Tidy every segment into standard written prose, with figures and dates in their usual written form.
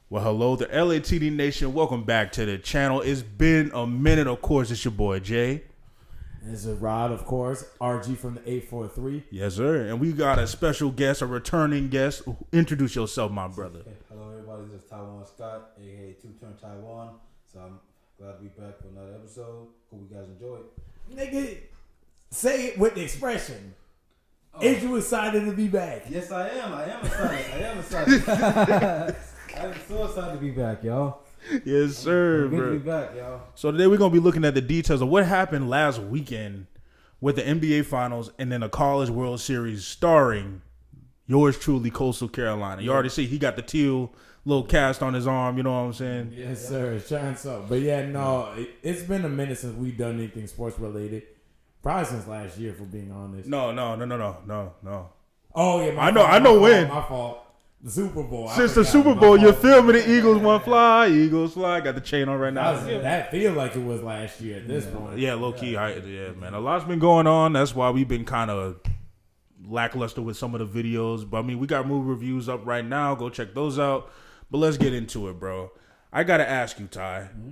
Well, hello, the LATD Nation. Welcome back to the channel. It's been a minute. Of course, it's your boy, Jay. This is Rod, of course. RG from the 843. Yes, sir. And we got a special guest, a returning guest. Introduce yourself, my brother. Hey, hello, everybody. This is Taiwan Scott, aka Turnt Taiwan. So I'm glad to be back for another episode. Hope you guys enjoy it. Nigga, say it with the expression. Is you excited to be back? Yes, I am. I am excited. I'm so excited to be back, y'all. Yes, sir, I'm good bro. to be back, y'all. So today we're going to be looking at the details of what happened last weekend with the NBA Finals and then the College World Series starring yours truly, Coastal Carolina. You already see he got the teal little cast on his arm, you know what I'm saying? Yes, sir. It shines up. But yeah, no, it's been a minute since we've done anything sports related. Probably since last year, for being honest. No. Oh, yeah. I know when. My fault. The Super Bowl. Since the Super Bowl, you're filming the Eagles one fly, Eagles fly. Got the chain on right now. That feel like it was last year at this point. Yeah, low key. Yeah, man. A lot's been going on. That's why we've been kind of lackluster with some of the videos. But I mean, we got movie reviews up right now. Go check those out. But let's get into it, bro. I gotta ask you, Ty. Mm-hmm.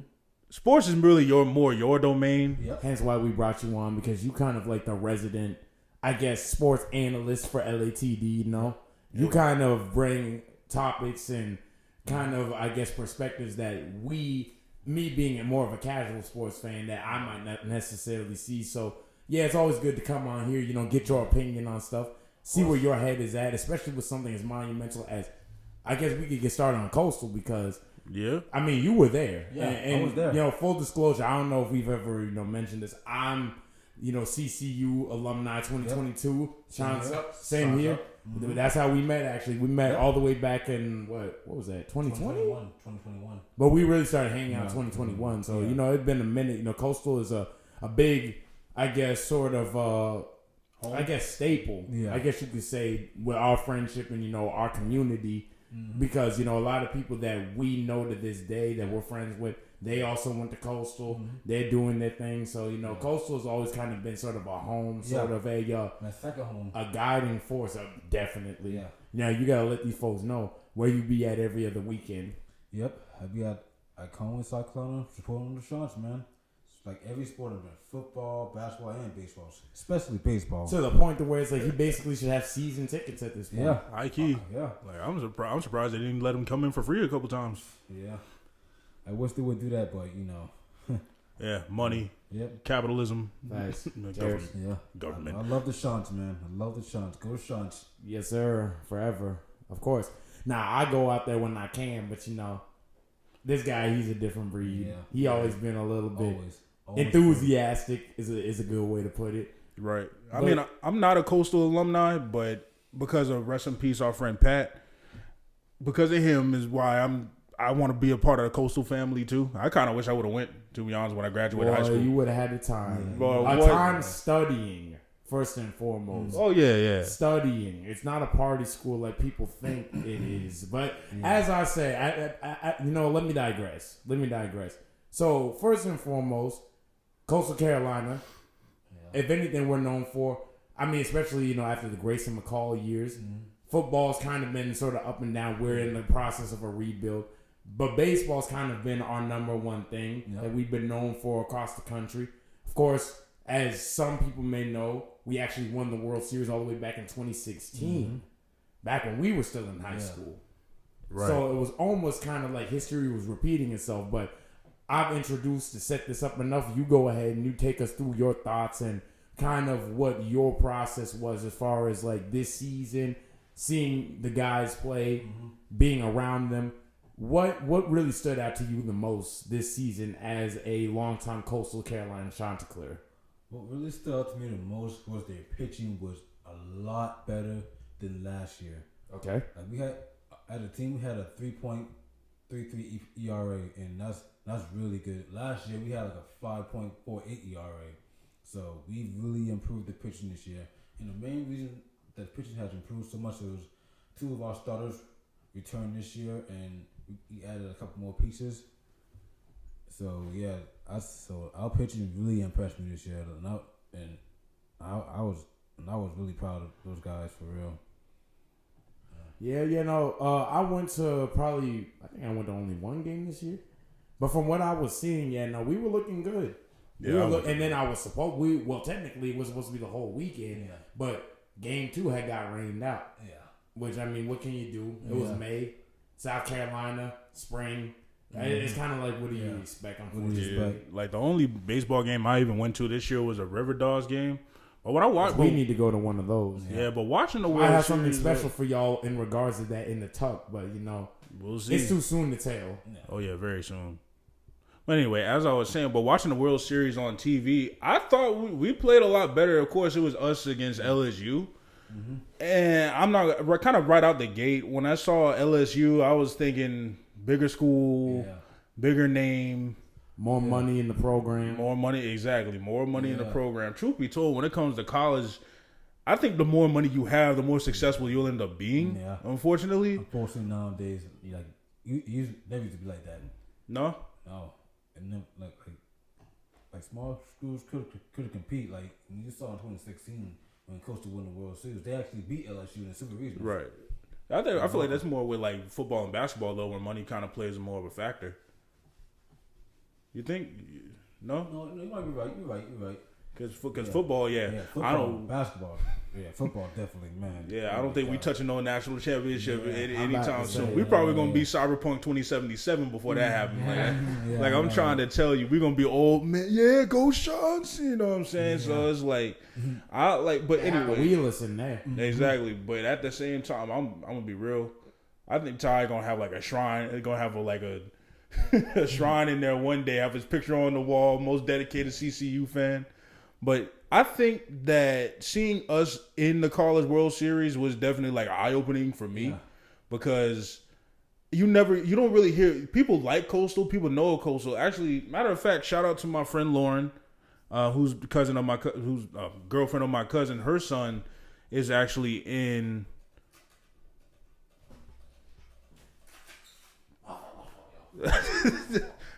Sports is really your domain. Yep. Hence why we brought you on, because you kind of like the resident, I guess, sports analyst for LATD. You know, you kind of bring topics and kind of, I guess, perspectives that me being more of a casual sports fan, that I might not necessarily see. So yeah, it's always good to come on here, you know, get your opinion on stuff, see where your head is at, especially with something as monumental as, I guess we could get started on Coastal, because I mean, you were there. Yeah, and I was there. You know, full disclosure, I don't know if we've ever, you know, mentioned this. I'm, you know, CCU alumni 2022. Yep. Same here. Mm-hmm. That's how we met, actually. We met all the way back in, what was that, 2020? 2021. But we really started hanging out in 2021. So, you know, it's been a minute. You know, Coastal is a big, I guess, sort of, I guess, staple. Yeah. I guess you could say, with our friendship and, you know, our community. Mm-hmm. Because, you know, a lot of people that we know to this day that we're friends with, they also went to Coastal. Mm-hmm. They're doing their thing. So, you know, Coastal has always kind of been sort of a home, sort of my second home, a guiding force. Definitely. Yeah. Now, you got to let these folks know where you be at every other weekend. Yep. I be at Conway, South Carolina, supporting the Sharks, man. Like every sport, football, basketball, and baseball, especially baseball. To the point to where it's like he basically should have season tickets at this point. Yeah, high key. Yeah, like I'm surprised they didn't let him come in for free a couple times. Yeah, I wish they would do that, but you know. Yeah, money. Yep. Capitalism. Nice. Government. I love the Sharks, man. I love the Sharks. Go Sharks. Yes, sir. Forever, of course. Now I go out there when I can, but you know, this guy, he's a different breed. Yeah. He always been a little bit. Always enthusiastic is a good way to put it. Right. I mean, I'm not a Coastal alumni, but because of, rest in peace, our friend Pat, because of him is why I want to be a part of the Coastal family too. I kind of wish I would have went, to be honest, when I graduated high school. You would have had the time. Time studying, first and foremost. Oh, yeah. Studying. It's not a party school like people think it is. But as I say, I you know, let me digress. So, first and foremost, Coastal Carolina, if anything we're known for, I mean, especially, you know, after the Grayson McCall years, football's kind of been sort of up and down. We're in the process of a rebuild. But baseball's kind of been our number one thing that we've been known for across the country. Of course, as some people may know, we actually won the World Series all the way back in 2016, back when we were still in high school. Right. So it was almost kind of like history was repeating itself, but I've introduced to set this up enough. You go ahead and you take us through your thoughts and kind of what your process was as far as like this season, seeing the guys play, being around them. What really stood out to you the most this season as a longtime Coastal Carolina Chanticleer? What really stood out to me the most was their pitching was a lot better than last year. Okay. Like we had, as a team, we had a 3.33 ERA, and that's really good. Last year we had like a 5.48 ERA, so we really improved the pitching this year. And the main reason that pitching has improved so much is two of our starters returned this year, and we added a couple more pieces. So yeah, our pitching really impressed me this year, and I was really proud of those guys for real. I went to I think I went to only one game this year. But from what I was seeing, we were looking good. Yeah, and then I was technically it was supposed to be the whole weekend, but game 2 had got rained out. Yeah. Which, I mean, what can you do? It was May, South Carolina, spring. It's kind of like, what do you expect? Yeah. Like, the only baseball game I even went to this year was a River Dogs game. But when I watched, we need to go to one of those. Yeah, but watching the World Series, I have Series, something special for y'all in regards to that in the tuck, but we'll see. It's too soon to tell. Oh yeah, very soon. But anyway, as I was saying, but watching the World Series on TV, I thought we played a lot better. Of course, it was us against LSU. And I'm not kind of right out the gate. When I saw LSU, I was thinking bigger school, bigger name. More money in the program. More money, exactly. More money in the program. Truth be told, when it comes to college, I think the more money you have, the more successful you'll end up being. Yeah. Unfortunately, nowadays, you never used to be like that. No. And then like small schools could compete. Like when you saw in 2016 when Coastal won the World Series, they actually beat LSU in the Super Regional. Right. I feel like that's more with like football and basketball though, where money kind of plays more of a factor. You think? No, you might be right. You're right. Because football, football, I don't basketball. Yeah, football definitely, man. Yeah, I don't think we touching no national championship anytime soon. We're probably gonna be Cyberpunk 2077 before that happens. Like I'm trying to tell you, we're gonna be old man. Yeah, go Sharks. You know what I'm saying? Yeah. So it's like, but anyway, wheelers in there. Exactly. But at the same time, I'm gonna be real. I think Ty gonna have like a shrine. They're gonna have a shrine in there one day. Have his picture on the wall. Most dedicated CCU fan. But I think that seeing us in the College World Series was definitely like eye-opening for me because you don't really hear people like Coastal. People know Coastal. Actually, matter of fact, shout out to my friend Lauren, who's girlfriend of my cousin. Her son is actually in.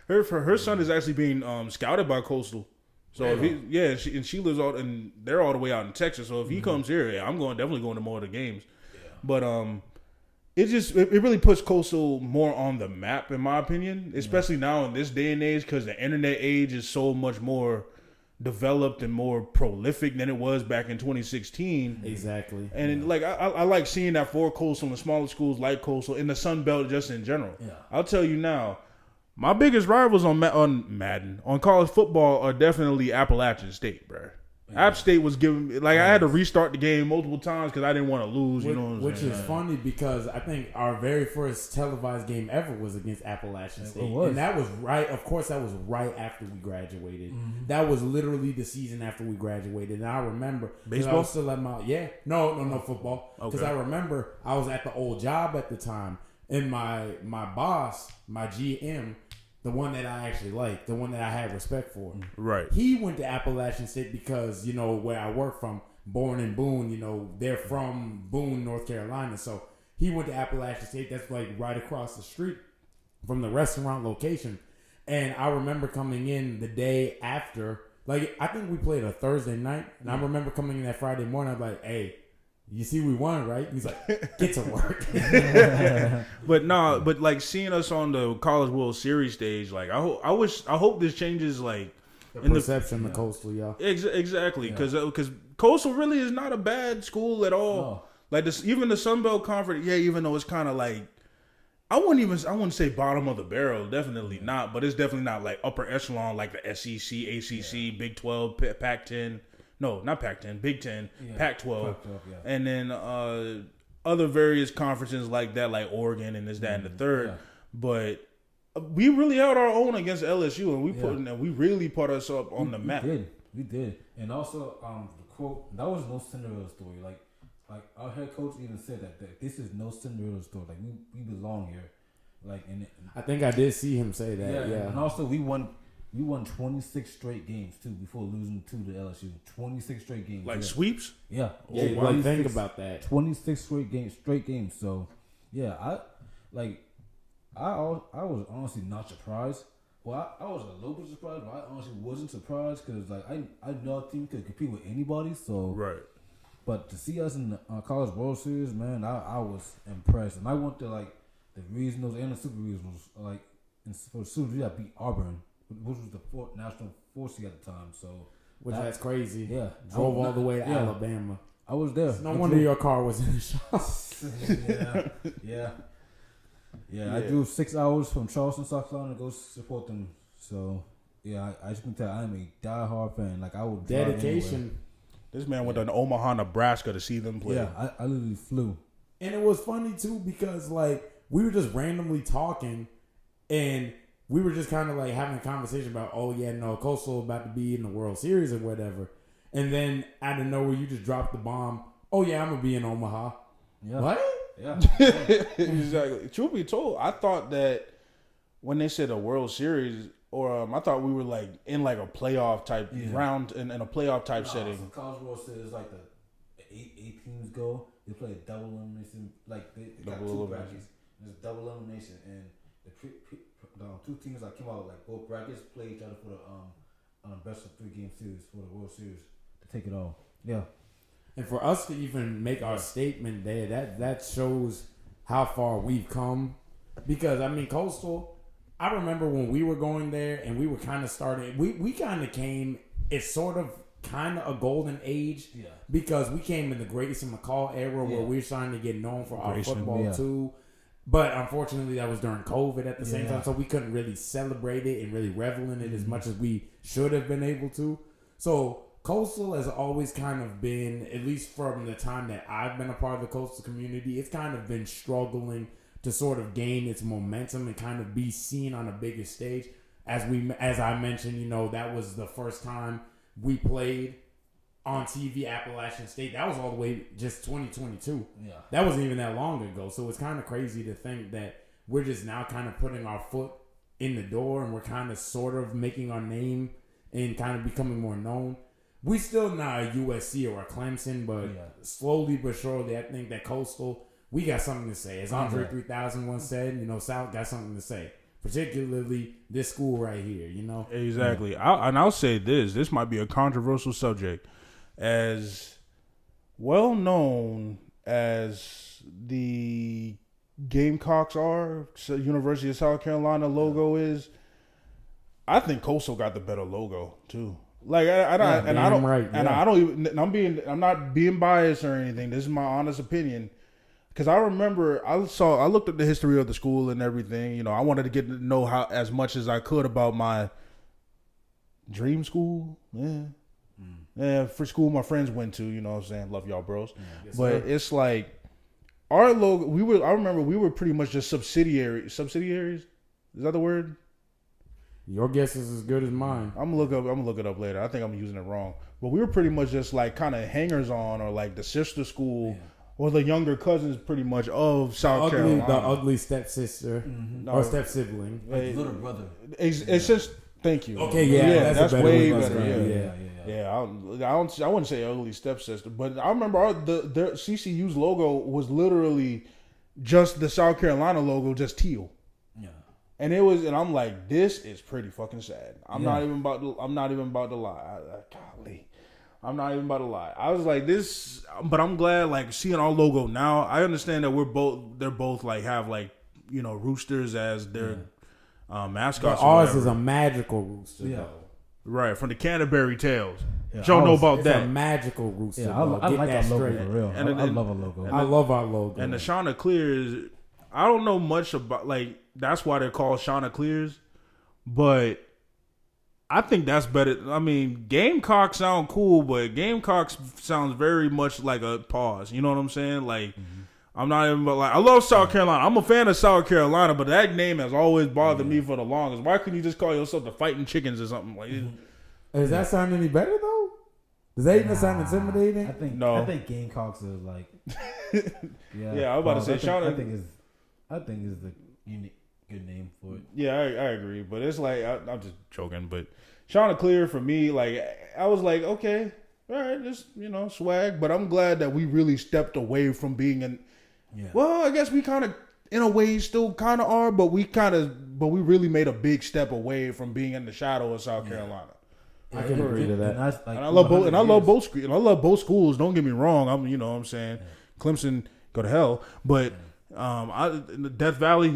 her son is actually being scouted by Coastal. So if she lives and they're all the way out in Texas. So if he comes here, I'm definitely going to more of the games. Yeah. But it really puts Coastal more on the map in my opinion, especially now in this day and age because the internet age is so much more developed and more prolific than it was back in 2016. Exactly. And I like seeing that for Coastal and smaller schools like Coastal in the Sun Belt just in general. Yeah. I'll tell you now. My biggest rivals on Madden, on college football, are definitely Appalachian State, bro. Yeah. App State was giving I had to restart the game multiple times because I didn't want to lose. Which is funny because I think our very first televised game ever was against Appalachian State, and that was right. Of course, that was right after we graduated. Mm-hmm. That was literally the season after we graduated, and I remember baseball. I was still at no football because I remember I was at the old job at the time, and my boss, my GM. The one that I actually liked, the one that I had respect for. Right. He went to Appalachian State because, where I work from, born in Boone, they're from Boone, North Carolina. So he went to Appalachian State. That's like right across the street from the restaurant location. And I remember coming in the day after, I think we played a Thursday night. And I remember coming in that Friday morning. I'm like, hey, you see we won, right? He's like, get to work. But seeing us on the College World Series stage, I hope this changes the perception of Coastal, y'all. Exactly, because Coastal really is not a bad school at all. No. Even the Sun Belt Conference, even though it's kind of I wouldn't say bottom of the barrel, definitely not, but it's definitely not upper echelon like the SEC, ACC, Big 12, Pac-10. No, not Pac-10, Big 10, Pac-12, and then other various conferences like that, like Oregon and this, that, and the third. Yeah. But we really held our own against LSU, and we really put us up on the map. We did, and also the quote that was no Cinderella story. Like our head coach even said that this is no Cinderella story. We belong here. I think I did see him say that. Yeah. And also we won 26 straight games too before losing to the LSU. 26 straight games. Sweeps? Yeah. Wow. Think about that. 26 straight games. So yeah, I was honestly not surprised. Well, I was a little bit surprised, but I honestly wasn't surprised because I know a team could compete with anybody. So right. But to see us in the College World Series, man, I was impressed. And I went to like the regionals and the super regionals. Like for the super, we got beat Auburn, which was the national 4 seed at the time. So that's crazy. Yeah, Drove all the way to Alabama. I was there. No wonder your car was in the shop. Yeah. I drove 6 hours from Charleston, South Carolina to go support them. So yeah, I just can tell I'm a diehard fan. Like I would drive dedication. anywhere. This man went to Omaha, Nebraska to see them play. Yeah, I literally flew. And it was funny too because like we were just randomly talking, and we were just kind of like having a conversation about, oh yeah, no, Coastal about to be in the World Series or whatever. And then out of nowhere, you just dropped the bomb. Oh yeah, I'm gonna be in Omaha. Yeah. What? Yeah. Exactly. Truth be told, I thought that when they said a World Series, or I thought we were like in like a playoff type round in a playoff type setting. So College World Series like the eight teams go. They play a double elimination. Like they got two brackets. There's double elimination, and the two teams that came out like both brackets play each other for the best of 3 game series for the World Series to take it all. Yeah. And for us to even make our statement there, that shows how far we've come. Because I mean, Coastal, I remember when we were going there and we were kind of starting. We kind of came. It's sort of kind of a golden age. Yeah. Because we came in the Grayson McCall era where we were starting to get known for our football too. But unfortunately, that was during COVID at the same time, so we couldn't really celebrate it and really revel in it as much as we should have been able to. So Coastal has always kind of been, at least from the time that I've been a part of the Coastal community, it's kind of been struggling to sort of gain its momentum and kind of be seen on a bigger stage. As I mentioned, you know, that was the first time we played on TV, Appalachian State. That was all the way just 2022. Yeah. That wasn't even that long ago. So it's kind of crazy to think that we're just now kind of putting our foot in the door and we're kind of sort of making our name and kind of becoming more known. We still not a USC or a Clemson, but slowly but surely, I think that Coastal, we got something to say. As Andre 3000 once said, you know, South got something to say. Particularly this school right here, you know? Exactly. I'll say this might be a controversial subject. As well known as the Gamecocks are, University of South Carolina logo is, I think Coastal got the better logo too. Like I'm not being biased or anything. This is my honest opinion. Because I remember I looked at the history of the school and everything. You know, I wanted to get to know how as much as I could about my dream school. Yeah, for school my friends went to. You know what I'm saying? Love y'all, bros. Yes, but sir. it's like our logo. I remember we were pretty much just subsidiaries. Is that the word? Your guess is as good as mine. I'm gonna look it up later. I think I'm using it wrong. But we were pretty much just like kind of hangers on, or like the sister school. Or the younger cousins, pretty much, of South Carolina. The ugly stepsister or step sibling. Like little brother. It's just, thank you. Okay, yeah, that's way way better. Yeah. I wouldn't say ugly stepsister, but I remember the CCU's logo was literally just the South Carolina logo, just teal. Yeah. And I'm like, this is pretty fucking sad. I'm not even about to lie. Golly. I'm not even about to lie. I was like this, but I'm glad like seeing our logo now. I understand that they're both like have like, you know, roosters as their mascots. But ours is a magical rooster, though. Right, from the Canterbury Tales. Yeah, Y'all know about It's that. a magical rooster. Yeah, I like that logo for real. And I love our logo. I love our logo. And the Chanticleers, I don't know much about, like, that's why they're called Chanticleers, but I think that's better. I mean, Gamecocks sound cool, but Gamecocks sounds very much like a pause. You know what I'm saying? Like, I'm not even, but like, I love South Carolina. I'm a fan of South Carolina, but that name has always bothered me for the longest. Why couldn't you just call yourself the Fighting Chickens or something? Like, does that sound any better though? Does that even sound intimidating? I think Gamecocks is like. Yeah, I was about to say I think is the unique good name for it. Yeah, I agree, but it's like I'm just joking. But Chanticleer for me, like I was like, okay, all right, just swag. But I'm glad that we really stepped away from being in. Yeah. Well, I guess we kind of, in a way, still kind of are, but we really made a big step away from being in the shadow of South Carolina. I can agree to that. And, that's, like, And I love both. And I love years. both. And I love both schools. Don't get me wrong. You know what I'm saying. Clemson, go to hell. But in the Death Valley,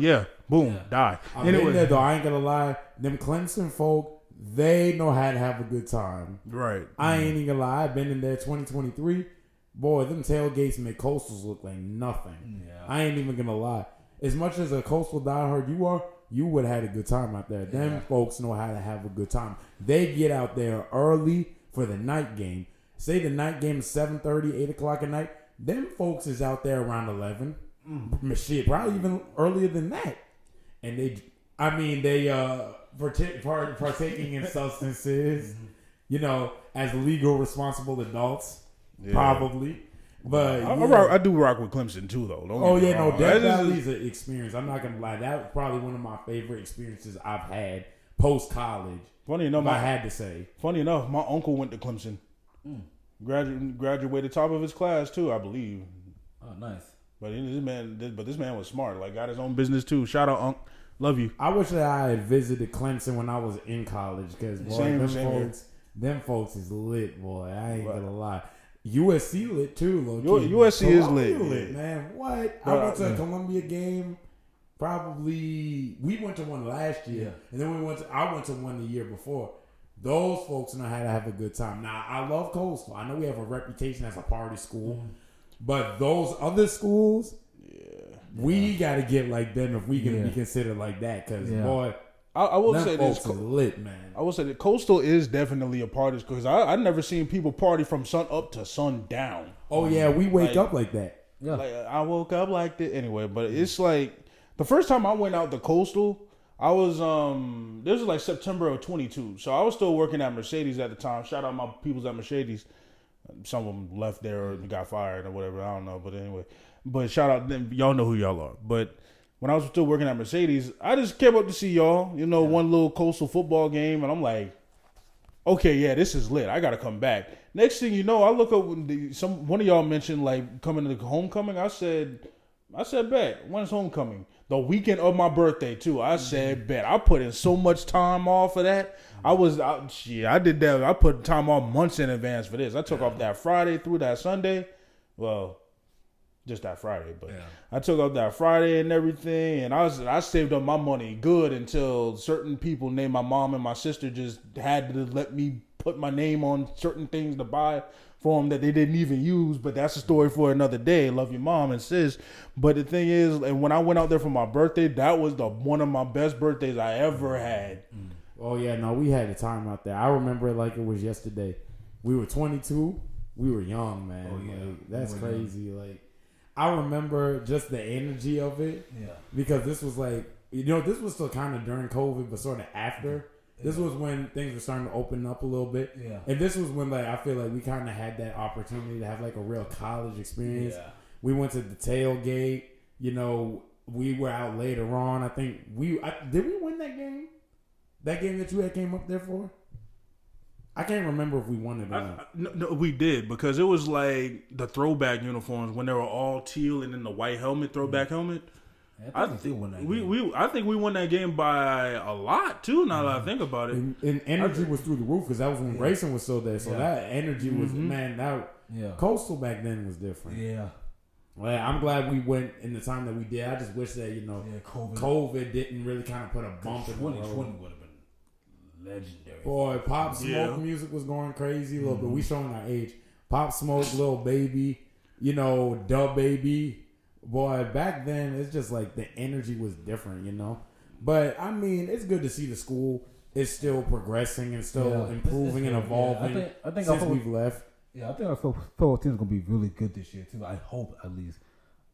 boom, die. Anyway, there, though, I ain't gonna lie. Them Clemson folk, they know how to have a good time. Right. I ain't even gonna lie. I've been in there 2023. Boy, them tailgates make Coastals look like nothing. Yeah. I ain't even gonna lie. As much as a Coastal diehard you are, you would have had a good time out there. Them folks know how to have a good time. They get out there early for the night game. Say the night game is 7:30, 8 o'clock at night. Them folks is out there around 11. Shit, probably even earlier than that. And they partaking in substances, as legal responsible adults, probably. But I do rock with Clemson too, though. Death Valley's an experience. I'm not gonna lie. That was probably one of my favorite experiences I've had post college. Funny enough, I had to say. Funny enough, my uncle went to Clemson. Graduated top of his class too, I believe. Oh, nice. But this man was smart. Like, got his own business too. Shout out, Unc. Love you. I wish that I had visited Clemson when I was in college, because them folks is lit, boy. I ain't gonna lie. USC lit too, USC is lit, man. What? I went to a Columbia game. Probably we went to one last year, and then I went to one the year before. Those folks know how to have a good time. Now, I love Coastal. I know we have a reputation as a party school, but those other schools, we got to get like them if we can be considered like that. Because boy, I will say this, lit, man. I will say that Coastal is definitely a party school, because I never seen people party from sun up to sun down. Oh yeah, we wake up like that. Yeah, like I woke up like that anyway. But it's like the first time I went out to Coastal, I was this was like September of 22, so I was still working at Mercedes at the time. Shout out my peoples at Mercedes. Some of them left there or got fired or whatever. I don't know, but anyway. But shout out them. Y'all know who y'all are. But when I was still working at Mercedes, I just came up to see y'all. One little Coastal football game, and I'm like, okay, yeah, this is lit. I gotta come back. Next thing you know, I look up when one of y'all mentioned like coming to the homecoming. I said, bet. When's homecoming? The weekend of my birthday too. I said, bet. I put in so much time off for that. I did that. I put time off months in advance for this. I took off that Friday through that Sunday. Well, just that Friday, but I took off that Friday and everything, and I saved up my money good until certain people named my mom and my sister just had to let me put my name on certain things to buy for them that they didn't even use. But that's a story for another day. Love your mom and sis. But the thing is, and when I went out there for my birthday, that was one of my best birthdays I ever had. Oh yeah, no, we had a time out there. I remember it like it was yesterday. We were 22. We were young, man. Oh yeah, that's crazy. Young. Like, I remember just the energy of it. Yeah. Because this was like, this was still kind of during COVID, but sort of after. This was when things were starting to open up a little bit. Yeah. And this was when, like, I feel like we kind of had that opportunity to have, like, a real college experience. Yeah. We went to the tailgate. We were out later on. I think did we win that game? That game that you had came up there for? I can't remember if we won it or not. No, we did, because it was like the throwback uniforms when they were all teal and then the white helmet, throwback helmet. I think we won that game by a lot too. Now that I think about it, and energy was through the roof, because that was when Grayson was still there. So that energy was Coastal back then was different. Yeah. Well, I'm glad we went in the time that we did. I just wish that COVID didn't really kind of put a bump in the road. 2020 would have been legendary. Boy, Pop Smoke music was going crazy. A little bit. We showing our age. Pop Smoke, Lil Baby, Dub Baby. Boy, back then, it's just like the energy was different, But, I mean, it's good to see the school is still progressing and still improving and evolving. Yeah, I think since we've left. Yeah, I think our football team is going to be really good this year, too. I hope, at least.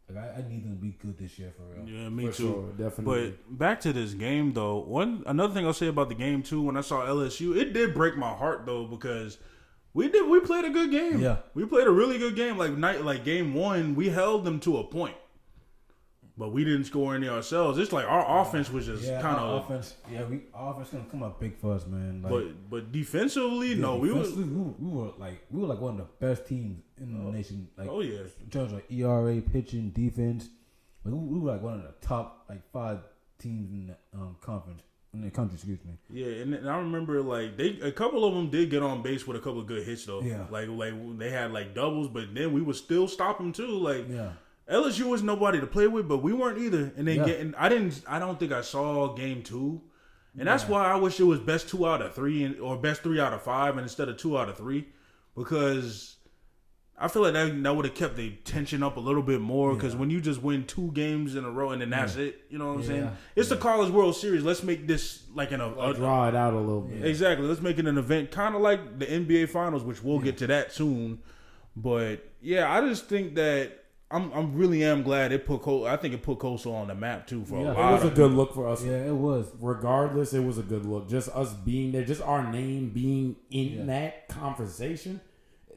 Like, I need them to be good this year, for real. Yeah, me too. Sure, definitely. But back to this game, though. Another thing I'll say about the game, too, when I saw LSU, it did break my heart, though, because we played a good game. Yeah. We played a really good game. Like game one, we held them to a point. But we didn't score any ourselves. It's like our offense was just kind of offense. Yeah, our offense gonna come up big for us, man. But defensively, no, we were like one of the best teams in the nation. Like, in terms of ERA, pitching, defense. Like, we were like one of the top 5 teams in the conference. in the country. Excuse me. Yeah, and I remember like a couple of them did get on base with a couple of good hits though. Yeah. Like they had like doubles, but then we would still stop them too. Like Yeah. LSU was nobody to play with, but we weren't either. And then Yeah. I don't think I saw game 2. And that's why I wish it was best 2 out of 3 or best 3 out of 5 instead of 2 out of 3, because I feel like that would have kept the tension up a little bit more. Because when you just win 2 games in a row and then that's it, you know what I'm saying? It's the College World Series. Let's make this like draw it out a little bit. Exactly. Let's make it an event, kind of like the NBA Finals, which we'll get to that soon. But yeah, I just think that I'm really glad it put I think it put Coastal on the map too for a lot. It was a good look for us. Yeah, it was. Regardless, it was a good look. Just us being there, just our name being in that conversation,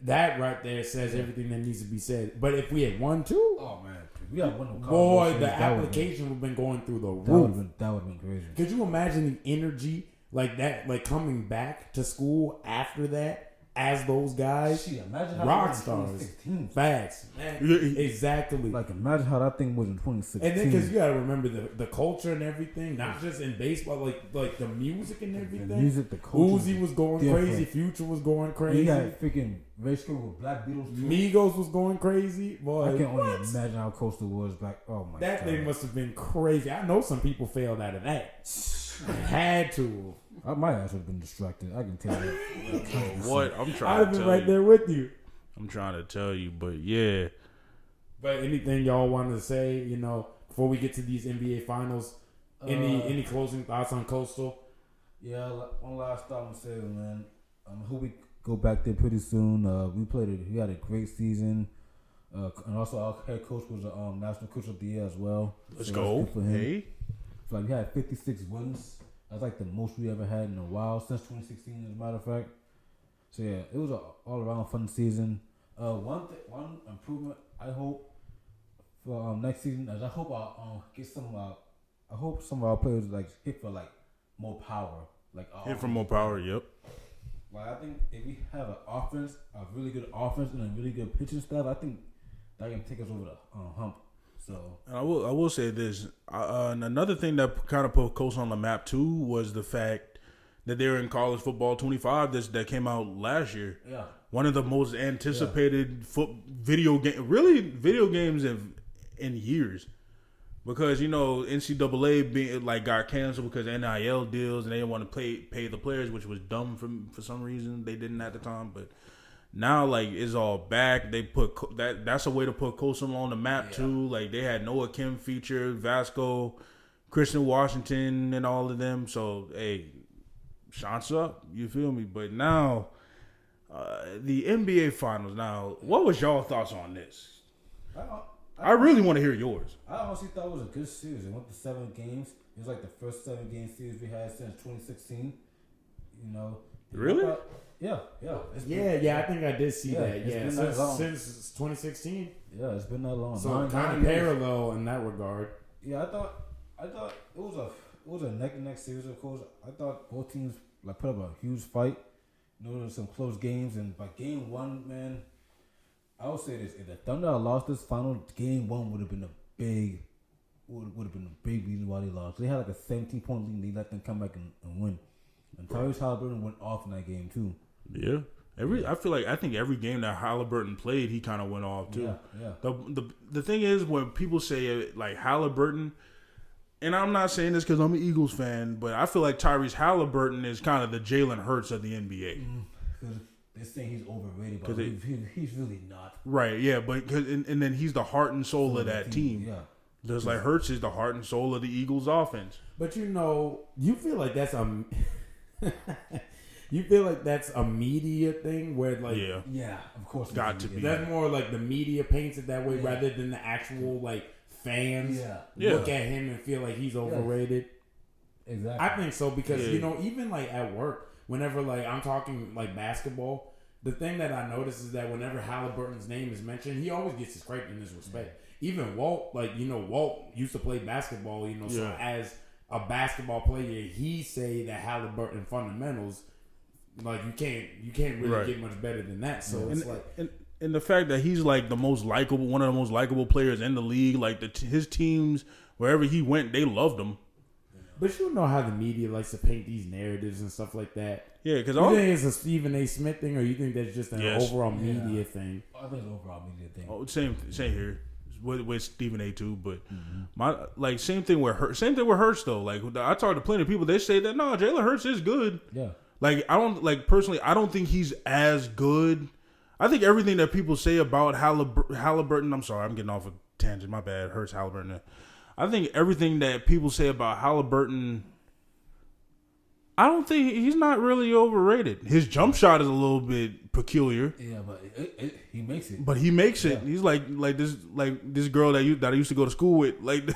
that right there says everything that needs to be said. But if we had won too, Oh man, we got one. boy, the application would have been going through the roof. That would have been crazy. Could you imagine the energy like that, like coming back to school after that? As those guys, Shit, imagine how rock it was in stars, 2016. facts, exactly. Like imagine how that thing was in 2016. And then because you gotta remember the culture and everything, not just in baseball, like the music and everything. The music, the culture. Uzi was going different. crazy. Future was going crazy. You got freaking race car with Black Beatles. Too. Migos was going crazy. Boy, I can only imagine how Coastal was back. Oh my god, that thing must have been crazy. I know some people failed out of that. Had to. My ass would have been distracted. I can tell you. What I'm I'd trying have to been tell right you. there with you. I'm trying to tell you, but yeah. But anything y'all wanted to say, before we get to these NBA finals, any closing thoughts on Coastal? Yeah, one last thought I'm saying, man. I hope we go back there pretty soon. We had a great season. And also our head coach was a national coach of the year as well. Let's So go. that's good for him. Hey. So, like we had 56 wins. That's like the most we ever had in a while, since 2016, as a matter of fact. So yeah, it was an all around fun season. One improvement I hope for next season is I hope I get some. I hope some of our players like hit for like more power, Hit for more power. Yep. Like I think if we have an offense, a really good offense, and a really good pitching staff, I think that can take us over the hump. So And I will say this. And another thing that kind of put Coastal on the map too was the fact that they were in college football 25 that came out last year. yeah, One of the most anticipated video games in years, because NCAA got canceled because of NIL deals and they didn't want to pay the players, which was dumb for some reason. They didn't at the time, but now it's all back. They put that's a way to put Coastal on the map too. Like they had Noah Kim featured, Vasco, Christian Washington, and all of them. So hey, shots up. You feel me? But now the NBA Finals. Now, what was y'all thoughts on this? I really want to hear yours. I honestly thought it was a good series. It went to 7 games. It was like the first 7-game series we had since 2016. Really? Yeah. I think I did see that. it's Yeah, been that long. since 2016. Yeah, it's been that long. So Nine kind of years. parallel in that regard. Yeah, I thought it was a neck and neck series. Of course, I thought both teams put up a huge fight. There was some close games, and by game 1, man, I would say this: if the Thunder had lost this final, game 1 would have been a big reason why they lost. They had like a 17-point lead. And they let them come back and win. And Tyrese Halliburton went off in that game too. Yeah. I think every game that Halliburton played, he kind of went off too. Yeah. The thing is, when people say like Halliburton, and I'm not saying this because I'm an Eagles fan, but I feel like Tyrese Halliburton is kind of the Jalen Hurts of the NBA. Because they're saying he's overrated, but he's really not. Right? Yeah, but and then he's the heart and soul of that team. Yeah. Just like Hurts is the heart and soul of the Eagles offense. But you feel like that's you feel like that's a media thing where Yeah, of course. Got to be. that's more like the media paints it that way rather than the actual fans Yeah. look at him and feel like he's overrated. Exactly. I think so because even at work, whenever I'm talking basketball, the thing that I notice is that whenever Halliburton's name is mentioned, he always gets scraped in his respect. Even Walt, Walt used to play basketball, so as a basketball player, he say that Halliburton fundamentals, you can't really get much better than that. So it's and the fact that he's one of the most likable players in the league, his teams wherever he went, they loved him. But you know how the media likes to paint these narratives and stuff like that. Yeah, because you think it's a Stephen A. Smith thing, or you think that's just an Yes. overall media thing? I think it's an overall media thing. Oh, same here with Stephen A. too, but my same thing with Hurts though. Like I talked to plenty of people, they say that no, Jalen Hurts is good. Yeah. Like I don't personally, I don't think he's as good. I think everything that people say about Halliburton. I'm sorry, I'm getting off a tangent. My bad. Hurts Halliburton. I think everything that people say about Halliburton, I don't think he's not really overrated. His jump shot is a little bit peculiar. Yeah, but he makes it. But he makes it. He's like this girl that I used to go to school with. Like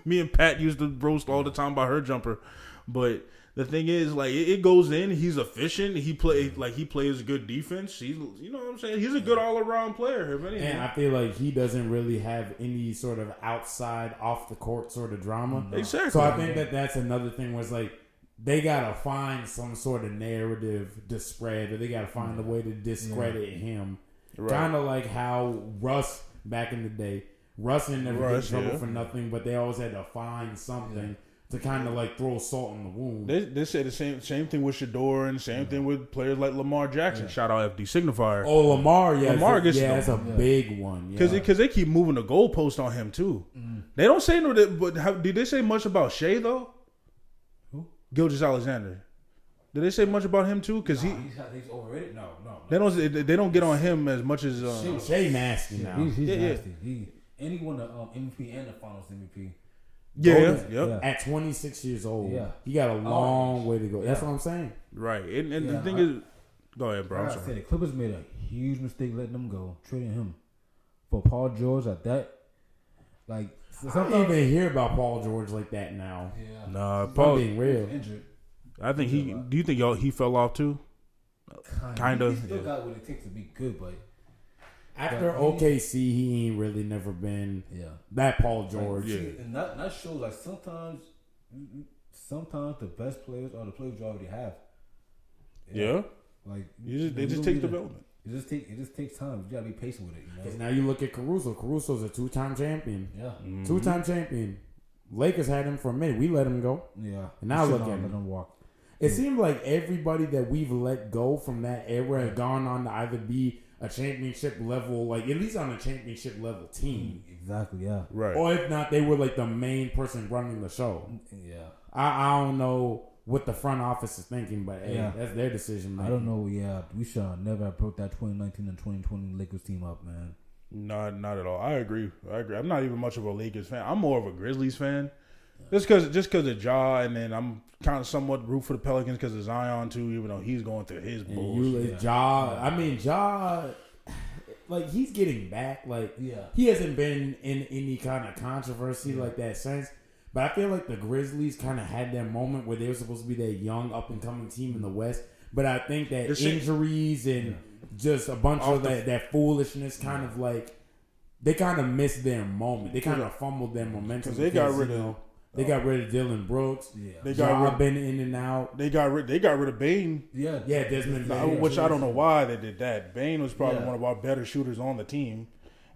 me and Pat used to roast all the time about her jumper. But the thing is, like it goes in. He's efficient. He plays good defense. He's, you know what I'm saying. He's a good all around player. And I feel like he doesn't really have any sort of outside off the court sort of drama. Exactly. So I think that's another thing. Was like they gotta find some sort of narrative to spread, or they gotta find a way to discredit him. Right. Kind of like how Russ back in the day. Russ didn't never get in trouble for nothing, but they always had to find something to kind of like throw salt in the wound. They say the same thing with Shador and same thing with players like Lamar Jackson. Shout out FD Signifier. Oh, Lamar, Lamar gets that's a big one. Because they keep moving the goalpost on him too. They don't say no. But did they say much about Shea though? Who? Gilgeous Alexander. Did they say much about him too? Because he's overrated. No. They don't get on him as much as Shea nasty now. He's nasty. He won the MVP and the Finals MVP. Yeah. At 26 years old, he got a long way to go. That's what I'm saying. Right, and the thing is, go ahead, bro. I said the Clippers made a huge mistake letting him go, trading him for Paul George at that. Like, I don't even hear about Paul George like that now. Yeah. Nah, Paul being real. Injured. I think he. Do you think he fell off too? Kind of. He still got what it takes to be good, but. After OKC, he ain't really never been that Paul George. Like, and that shows like sometimes the best players are the players you already have. Yeah. Like they just take development. It just takes time. You gotta be patient with it. Because now you look at Caruso. Caruso's a 2-time champion. Yeah. 2-time champion. Lakers had him for a minute. We let him go. Yeah. And now look at him. Let him walk. It seems like everybody that we've let go from that era has gone on to either be a championship level, like at least on a championship level team. Exactly, yeah. Right. Or if not, they were like the main person running the show. Yeah. I don't know what the front office is thinking, but hey, that's their decision. I don't know. Yeah, we should never have broke that 2019 and 2020 Lakers team up, man. Not at all. I agree. I'm not even much of a Lakers fan. I'm more of a Grizzlies fan. Just because of Ja, and then I'm kind of somewhat root for the Pelicans because of Zion too, even though he's going through his bullshit. Ja, like he's getting back. Like he hasn't been in any kind of controversy like that since. But I feel like the Grizzlies kind of had their moment where they were supposed to be that young up and coming team in the West. But I think that injuries and just a bunch of that foolishness kind of like they kind of missed their moment. They kind of fumbled their momentum because they got rid of. They got rid of Dylan Brooks. Yeah, they got been in and out. They got rid of Bane. Yeah, Desmond Bane. Which I don't know why they did that. Bane was probably one of our better shooters on the team,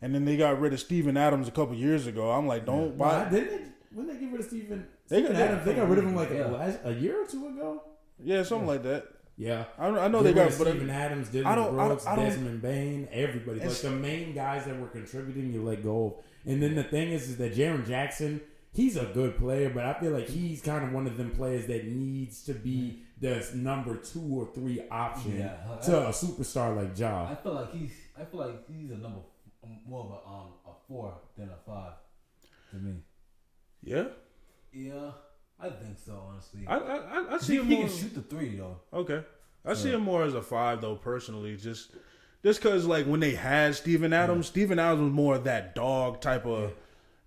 and then they got rid of Steven Adams a couple years ago. I'm like, don't. Why didn't they? When they get rid of Steven Adams, they got rid of him like a year or two ago. Yeah, something like that. Yeah, I know they got Steven Adams, Dylan Brooks, Desmond Bane, everybody. Like the main guys that were contributing, you let go of. And then the thing is that Jaren Jackson. He's a good player, but I feel like he's kind of one of them players that needs to be the number 2 or 3 option to a superstar like Ja. I feel like he's a number more of a 4 than a 5 to me. Yeah. Yeah, I think so. Honestly, I see him. He can shoot the 3 though. Okay, I see him more as a 5 though. Personally, just because like when they had Steven Adams, Steven Adams was more of that dog type of.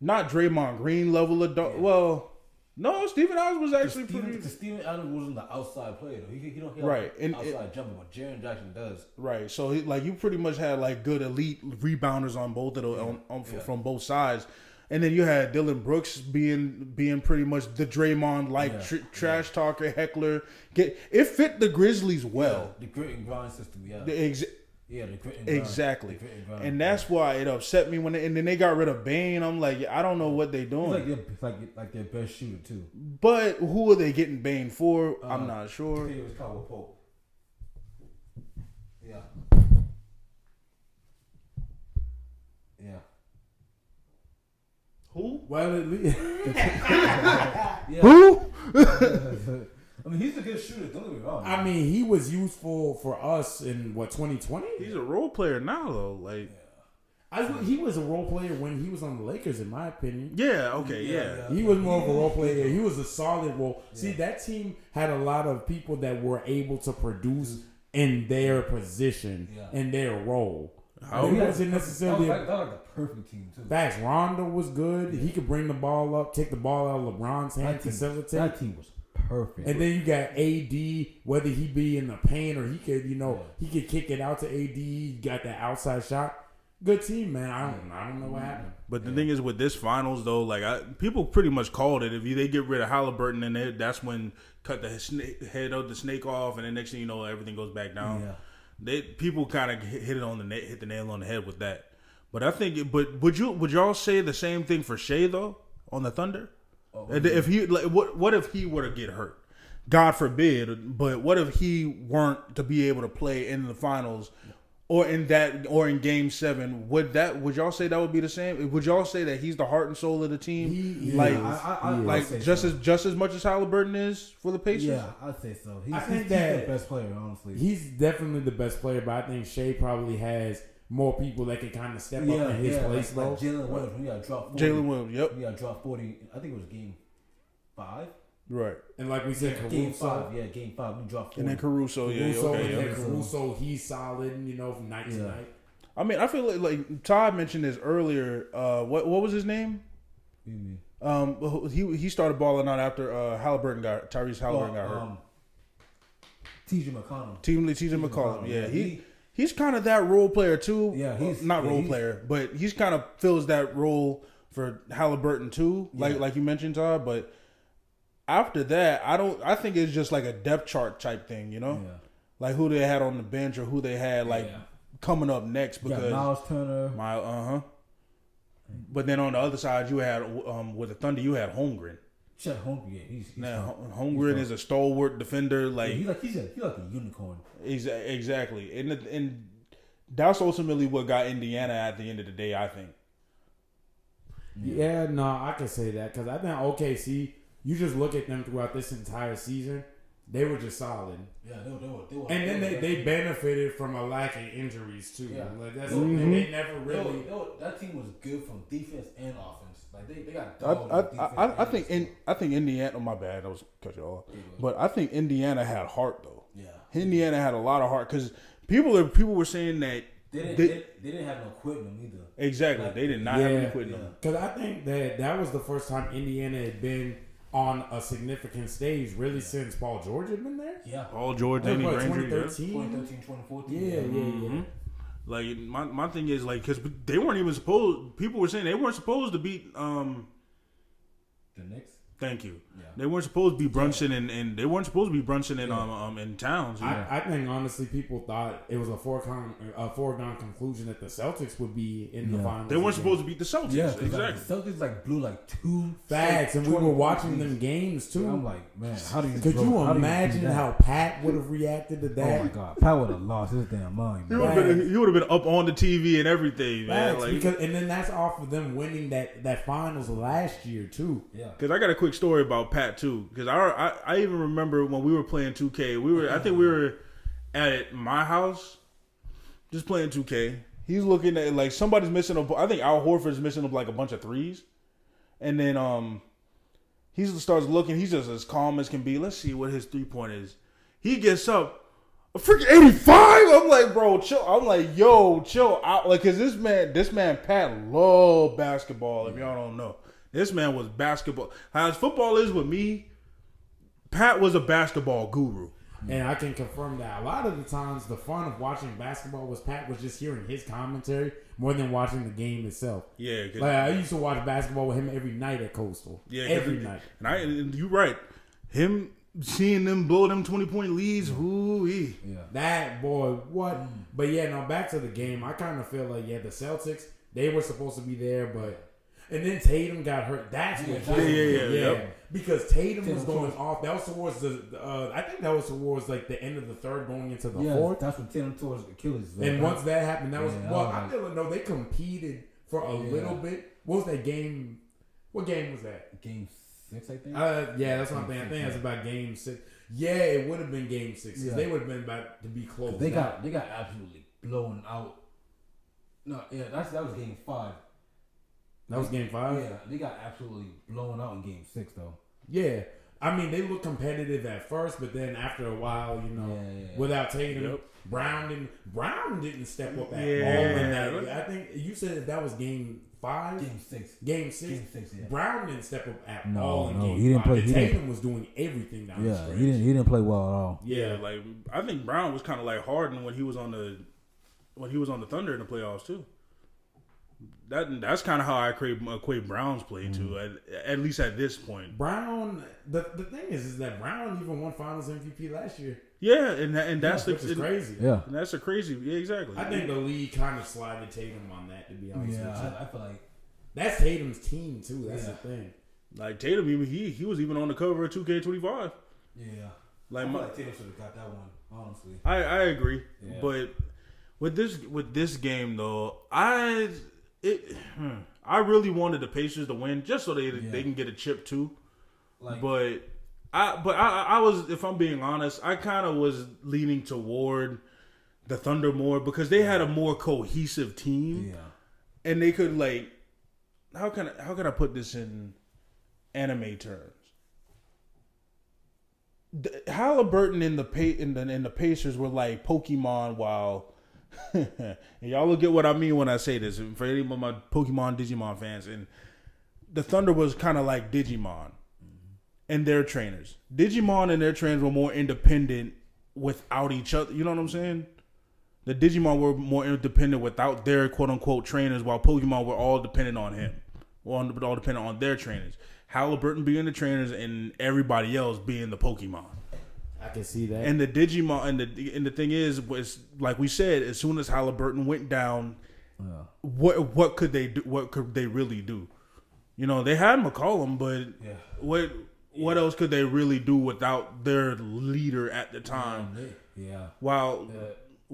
Not Draymond Green level of dog. Yeah. Well, no, Steven Adams was actually pretty. Steven Adams wasn't the outside player though. He don't have outside jumper, but Jaren Jackson does. Right. So you pretty much had like good elite rebounders on both of the from both sides, and then you had Dylan Brooks being pretty much the Draymond like trash talker, heckler. It fit the Grizzlies well. The grit and grind system. Yeah. Yeah, the grit and grind. Exactly. The grit and grind. And that's why it upset me and then they got rid of Bane. I'm like, I don't know what they doing. He's like their best shooter too. But who are they getting Bane for? I'm not sure. It was Cowboy Pope. Yeah. Yeah. Who? Well, at least. Who? I mean, he's a good shooter. Don't get me wrong. I mean, he was useful for us in 2020. He's a role player now, though. Like, he was a role player when he was on the Lakers, in my opinion. yeah, okay, yeah. He was more of a role player. He was a solid role. Yeah. See, that team had a lot of people that were able to produce in their position, in their role. He wasn't necessarily that was like the perfect team too. Facts. Rondo was good. He could bring the ball up, take the ball out of LeBron's hand, facilitate. That team was perfect. And then you got AD, whether he be in the paint or he could, he could kick it out to AD. He got that outside shot. Good team, man. I don't know what happened. But the thing is, with this finals though, like people pretty much called it. If they get rid of Halliburton, and that's when cut the head of the snake off, and then next thing you know, everything goes back down. Yeah. People kind of hit the nail on the head with that. But I think, would y'all say the same thing for Shea though on the Thunder? If he what if he were to get hurt? God forbid. But what if he weren't to be able to play in the finals, or in Game 7? Would y'all say that would be the same? Would y'all say that he's the heart and soul of the team? Just as much as Halliburton is for the Pacers? Yeah, I'd say so. He's the best player, honestly. He's definitely the best player, but I think Shea probably has more people that can kind of step up in his place, though. Like Jalen Williams, we got dropped 40. Jalen Williams, yep. We got dropped 40. I think it was Game 5. Right. And like we said, Game 5. Yeah, Game 5. We dropped 40. And then Caruso, Caruso, he's solid, from night to night. I mean, I feel like Todd mentioned this earlier. What was his name? What do you mean? He started balling out after Tyrese Halliburton got hurt. T.J. McConnell. T.J. McConnell. Yeah, he's kind of that role player too. Yeah, he's not role player, but he's kind of fills that role for Halliburton too. Like you mentioned, Todd. But after that, I think it's just like a depth chart type thing, like who they had on the bench or who they had coming up next. Because Miles Turner, But then on the other side, you had with the Thunder, you had Holmgren. He's Holmgren is a stalwart defender. Like he's like a unicorn. Exactly, and that's ultimately what got Indiana at the end of the day, I think. Yeah, no, I can say that because I think OKC. You just look at them throughout this entire season; they were just solid. Yeah, they were. And then they benefited from a lack of injuries too. Yeah. Like they never really. That team was good from defense and offense. Like they got. I think Indiana. Oh, my bad, I was cut you off. But I think Indiana had heart though. Yeah, Indiana had a lot of heart because people were saying that they didn't have no equipment either. Exactly, they did not have any equipment. Because I think that was the first time Indiana had been on a significant stage really since Paul George had been there. Yeah, Paul George, Danny Granger, 2013, 2014. Yeah. Mm-hmm. Like my thing is like because they weren't even supposed. People were saying they weren't supposed to beat the Knicks. Thank you. Yeah. They weren't supposed to be Brunson and they weren't supposed to be Brunson in Towns. I think honestly people thought it was a foregone conclusion that the Celtics would be in the finals. They weren't supposed to beat the Celtics. Yeah, exactly. The Celtics blew 2 facts, and we were watching them games too. I'm like, man, how do you? Could you imagine how Pat would have reacted to that? Oh my God, Pat would have lost his damn mind. He would have been up on the TV and everything, man. And then that's off of them winning that finals last year too. Yeah, because I got a quick story about Pat too, because I even remember when we were playing 2K. I think we were at my house just playing 2K. He's looking at like somebody's missing I think Al Horford's missing like a bunch of threes, and then he starts looking. He's just as calm as can be. Let's see what his 3-point is. He gets up a freaking 85. I'm like, bro, chill. I'm like, yo, chill out, like, cause this man Pat loved basketball. If y'all don't know. This man was basketball. As football is with me, Pat was a basketball guru. And I can confirm that a lot of the times the fun of watching basketball was just hearing his commentary more than watching the game itself. Yeah. Like I used to watch basketball with him every night at Coastal. Yeah. Every night. And you're right. Him seeing them blow them 20-point leads, whoo-wee. Yeah. That boy, what? But yeah, no. Back to the game. I kind of feel like the Celtics, they were supposed to be there, but and then Tatum got hurt. That's what. Yeah. Because Tatum was going off. That was towards I think that was towards like the end of the third, going into the fourth. That's when Tatum tore his Achilles. And once that happened, that was I like, feel like they competed for a little bit. What was that game? What game was that? Game 6, I think. Yeah, that's what I'm thinking. I think that's about game 6. Yeah, it would have been game 6. They would have been about to be close. They got absolutely blown out. No, yeah, that was game 5. That was game 5? Yeah, they got absolutely blown out in game 6, though. Yeah. I mean, they looked competitive at first, but then after a while, without Tatum, Brown didn't step up at all in that. I think you said that was game 5? Game 6. Game 6, yeah. Brown didn't step up at No, all in no, game he didn't 5. play- he Tatum didn't- was doing everything down the Yeah, stretch. he didn't play well at all. Yeah, Like I think Brown was kind of like Harden when he was on the Thunder in the playoffs too. That's kind of how I equate Brown's play to, at least at this point. Brown. The thing is that Brown even won Finals MVP last year. Yeah, and that's which is crazy. Yeah. And that's a crazy. Yeah, exactly. I think the league kind of slided Tatum on that. To be honest with you, I feel like that's Tatum's team too. That's the thing. Like Tatum, even he was even on the cover of 2K25. Yeah. Like I feel like Tatum should have got that one, honestly. I agree, Yeah. but with this game though, I really wanted the Pacers to win just so they can get a chip too. But I was, if I'm being honest, I kind of was leaning toward the Thunder more because they had a more cohesive team, and they could how can I put this in anime terms? Halliburton in the Pacers were like Pokemon, while and y'all will get what I mean when I say this. For any of my Pokemon Digimon fans, and the Thunder was kind of like Digimon and their trainers. Digimon and their trainers were more independent without each other. You know what I'm saying? The Digimon were more independent without their quote unquote trainers, while Pokemon were all dependent on him, all dependent on their trainers. Halliburton being the trainers and everybody else being the Pokemon. I can see that. And the Digimon and the thing is, was like we said, as soon as Halliburton went down, what could they do? What could they really do? You know, they had McCollum, but what else could they really do without their leader at the time? While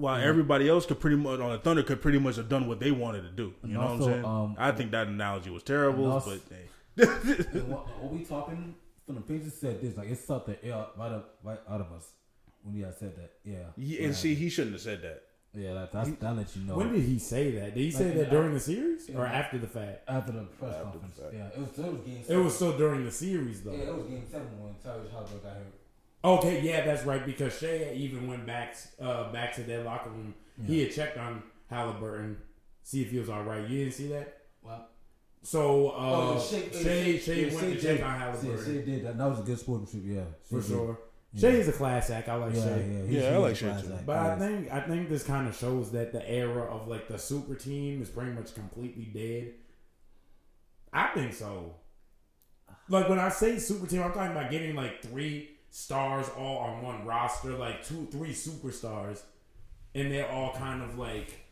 everybody else could pretty much on the Thunder could pretty much have done what they wanted to do. You know what I'm saying? I think that analogy was terrible, but hey. What we talking from the Pacers said this, like it sucked the air right out of us when he had said that. Yeah. And see, he shouldn't have said that. Yeah, that let you know. When did he say that? Did he say that during the series or after the fact? After the press conference. Yeah, it was game 7. It was still during the series though. Yeah, it was game 7 when Tyrese Halliburton got hurt. Okay, yeah, that's right. Because Shea even went back to their locker room. Yeah. He had checked on Halliburton, see if he was all right. You didn't see that? What? So Shea went to check on Halliburton. Yeah, Shea did that. That was a good sportsmanship. Yeah, for sure. Yeah. Shea's a class act. I like Shea. Yeah, I like Shea too. But I think this kind of shows that the era of like the super team is pretty much completely dead. I think so. Like when I say super team, I'm talking about getting like 3 stars all on one roster, like 2-3 superstars, and they're all kind of like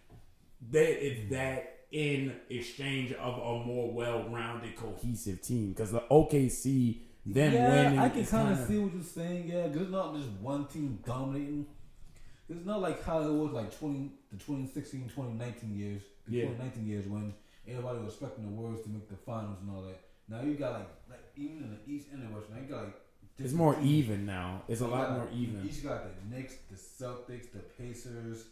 it's that in exchange of a more well-rounded, cohesive team. Because the OKC, winning, I can kind of see what you're saying. Yeah, because it's not just one team dominating. It's not like how it was like the 2016, 2019 years. The 2019 years when everybody was expecting the Warriors to make the finals and all that. Now you got like even in the East and the West, now you got like it's more teams. Even now. It's a lot more even. You got the Knicks, the Celtics, the Pacers.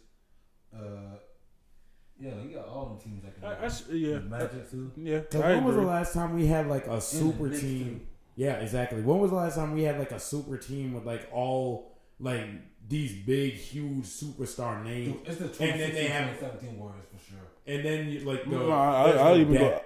Yeah, you got all them teams that can. The Magic too. Yeah. When was the last time we had like a super team? Too. Yeah, exactly. When was the last time we had like a super team with like all like these big, huge superstar names? It's the 2017 Warriors for sure. And then you like the. I'll even go.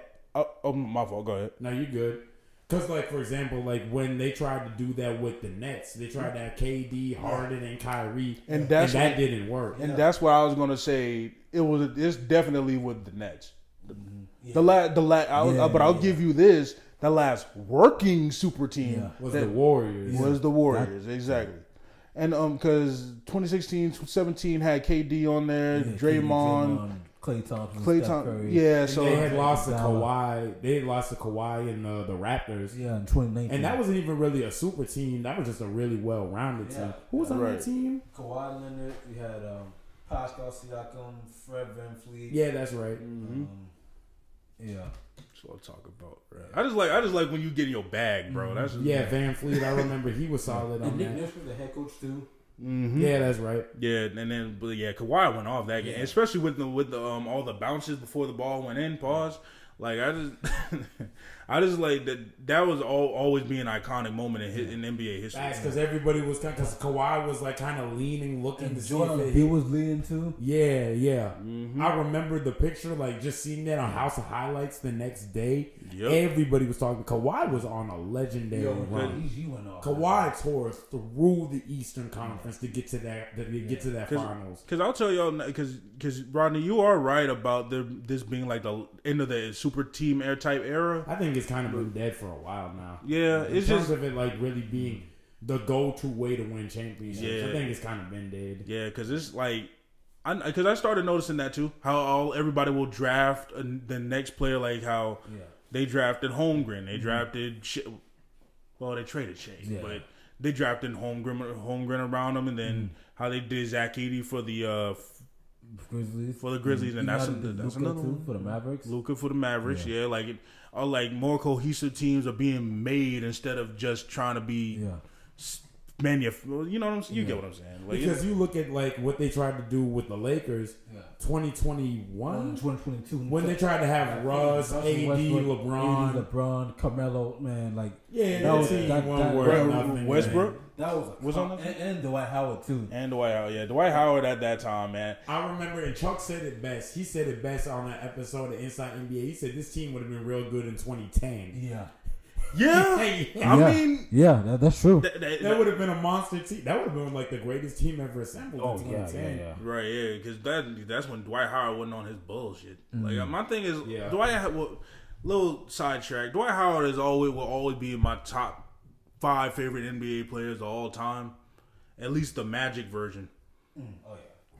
Oh, my fault. Go ahead. No, you good. Because, like, for example, like, when they tried to do that with the Nets, they tried to have KD, Harden, and Kyrie, and that didn't work. And that's why I was going to say it's definitely with the Nets. But I'll give you this. that last working super team was the Warriors. Was the Warriors, exactly. And because 2016-17 had KD on there, Draymond, Klay Thompson, Steph Curry. So they had lost to Kawhi. They had lost to Kawhi and the Raptors. Yeah, in 2019. And that wasn't even really a super team. That was just a really well-rounded team. Who was on that team? Kawhi Leonard. We had Pascal Siakam, Fred VanVleet. Yeah, that's right. Yeah. That's what I'm talking about. Right? I just like when you get in your bag, bro. That's just, VanVleet. I remember he was solid on Nick that. Nurse was the head coach too. Yeah, that's right. Yeah, and then Kawhi went off that game, especially with the all the bounces before the ball went in. Pause. Like I just like that was always be an iconic moment in NBA history. That's because everybody was because Kawhi was like kind of leaning, looking to see if he was leaning too. Yeah. I remember the picture, like just seeing that on House of Highlights the next day. Yep. Everybody was talking. Kawhi was on a legendary run. He went off. Kawhi tore through the Eastern Conference to get to that finals. Because I'll tell y'all, because Rodney, you are right about this being like the end of the super team type era. I think it's kind of been dead for a while now. Yeah, in terms of it like really being the go-to way to win championships. Yeah. I think it's kind of been dead. Yeah, because it's like, because I started noticing that too. How everybody will draft the next player, like how they drafted Holmgren, they drafted they traded Shea, but they drafted Holmgren around them, and then how they did Zach Edey for the Grizzlies, and that's another one for the Mavericks. Luka for the Mavericks, like more cohesive teams are being made instead of just trying to be you know what I'm saying? You get what I'm saying? Like, because you look at like what they tried to do with the Lakers, 2021, 2022, when they tried to have Russ, AD, LeBron, Carmelo, man, like that was nothing. Westbrook. Man. That was on and Dwight Howard too. And Dwight Howard, Dwight Howard at that time, man. I remember, and Chuck said it best. He said it best on that episode of Inside NBA. He said this team would have been real good in 2010. I mean, that's true. That would have been a monster team. That would have been like the greatest team ever assembled in 2010. Right, because that's when Dwight Howard wasn't on his bullshit. Like my thing is, Dwight Howard. Little sidetrack. Dwight Howard will always be in my top 5 favorite NBA players of all time. At least the Magic version.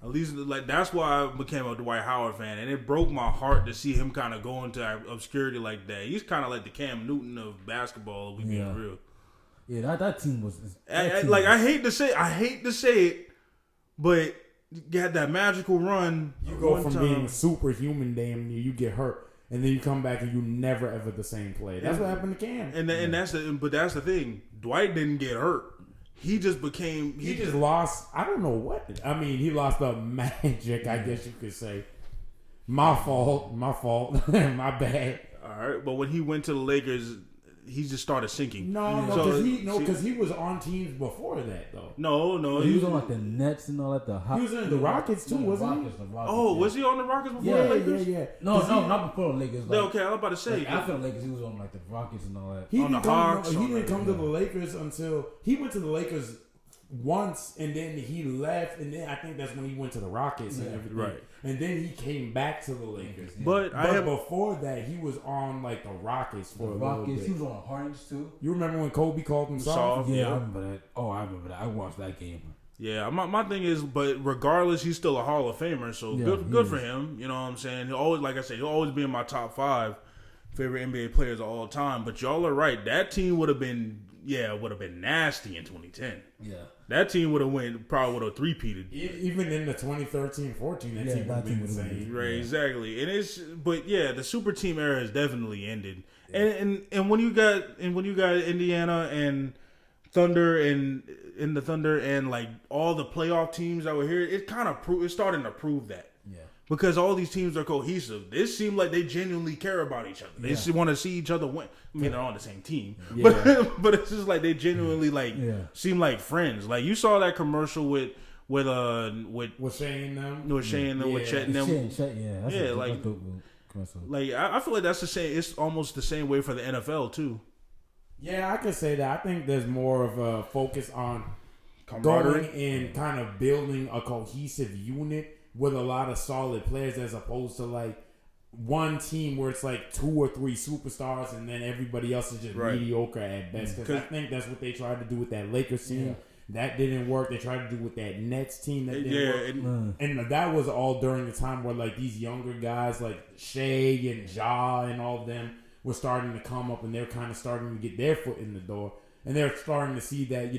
At least like that's why I became a Dwight Howard fan, and it broke my heart to see him kind of go into obscurity like that. He's kind of like the Cam Newton of basketball. If we being real. Yeah, that team was. I hate to say it, but you had that magical run. You go from being superhuman, damn near, you get hurt. And then you come back and you never ever the same play. That's what happened to Cam. And that's the thing. Dwight didn't get hurt. He just became. He just lost. I don't know what. I mean, he lost the magic. I guess you could say. My fault. My bad. All right, but when he went to the Lakers, he just started sinking. Because he was on teams before that though. No, he was on like the Nets and all that. He was in the Rockets too, wasn't he? Was he on the Rockets before the Lakers? Yeah. No, not before the Lakers. Like, okay, I was about to say after the Lakers, he was on like the Rockets and all that. He didn't come to the Lakers until he went to the Lakers once, and then he left, and then I think that's when he went to the Rockets and everything. Right. And then he came back to the Lakers. But before that, he was on like the Rockets for a little bit. He was on Hornets too. You remember when Kobe called him soft? Yeah, I remember that. I remember that. I watched that game. Yeah, my thing is, but regardless, he's still a Hall of Famer, so good for him. You know what I'm saying? He'll always, like I said, he'll always be in my top 5 favorite NBA players of all time. But y'all are right. That team would have been nasty in 2010. Yeah. That team would have three-peated. Even in the 2013-14, that team would have been insane. Right, exactly. The super team era has definitely ended. Yeah. And when you got Indiana and Thunder and the Thunder and like all the playoff teams that were here, it's starting to prove that. Yeah. Because all these teams are cohesive. It seemed like they genuinely care about each other. They just want to see each other win. I mean, they're on the same team, but it's just like they genuinely seem like friends. Like you saw that commercial with Shane them, with Chet and them. I feel like that's the same. It's almost the same way for the NFL too. Yeah, I could say that. I think there's more of a focus on going and kind of building a cohesive unit with a lot of solid players, as opposed to like one team where it's like 2 or 3 superstars and then everybody else is just mediocre at best. Because I think that's what they tried to do with that Lakers team. Yeah. That didn't work. They tried to do with that Nets team. That didn't work. And that was all during the time where like these younger guys like Shea and Ja and all of them were starting to come up and they're kind of starting to get their foot in the door. And they're starting to see that,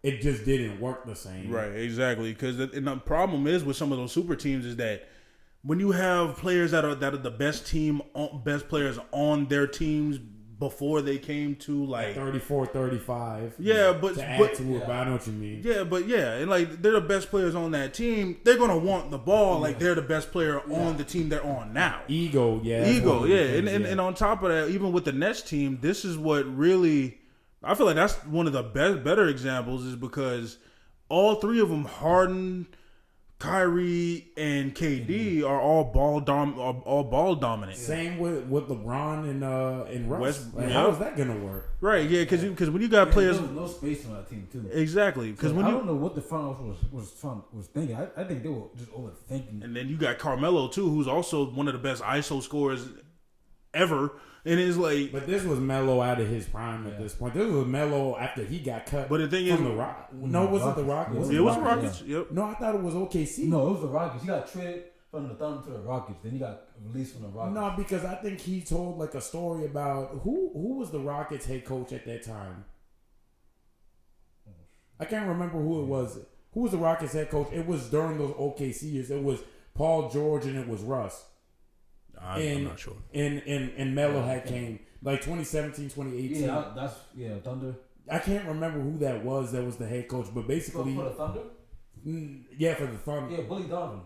it just didn't work the same. Right, exactly. Because the problem is with some of those super teams is that when you have players that are the best players on their teams before they came to like 34, 35. But to add to it, but I know what you mean. And like they're the best players on that team. They're gonna want the ball like they're the best player on the team they're on now. Ego. And on top of that, even with the Nets team, this is what really. I feel like that's one of the better examples is because all 3 of them, Harden, Kyrie, and KD, are all ball dominant. Same with LeBron and Russ. How is that gonna work? Right, yeah, because when you got players, there was no space on that team too. Exactly, because I don't know what the front office was thinking. I think they were just overthinking. And then you got Carmelo too, who's also one of the best ISO scorers ever. And it's like, but this was Melo out of his prime at this point. This was Melo after he got cut. But the thing is, the Rock. No, was it the Rockets? It was the Rockets. Yep. No, I thought it was OKC. No, it was the Rockets. He got traded from the Thunder to the Rockets. Then he got released from the Rockets. No, because I think he told like a story about who was the Rockets head coach at that time. I can't remember who it was. Who was the Rockets head coach? It was during those OKC years. It was Paul George and it was Russ. I'm not sure. And Melo had came like 2017, 2018. Yeah, that's Thunder. I can't remember who that was the head coach, but basically for the Thunder. Yeah, for the Thunder. Yeah, Billy Donovan.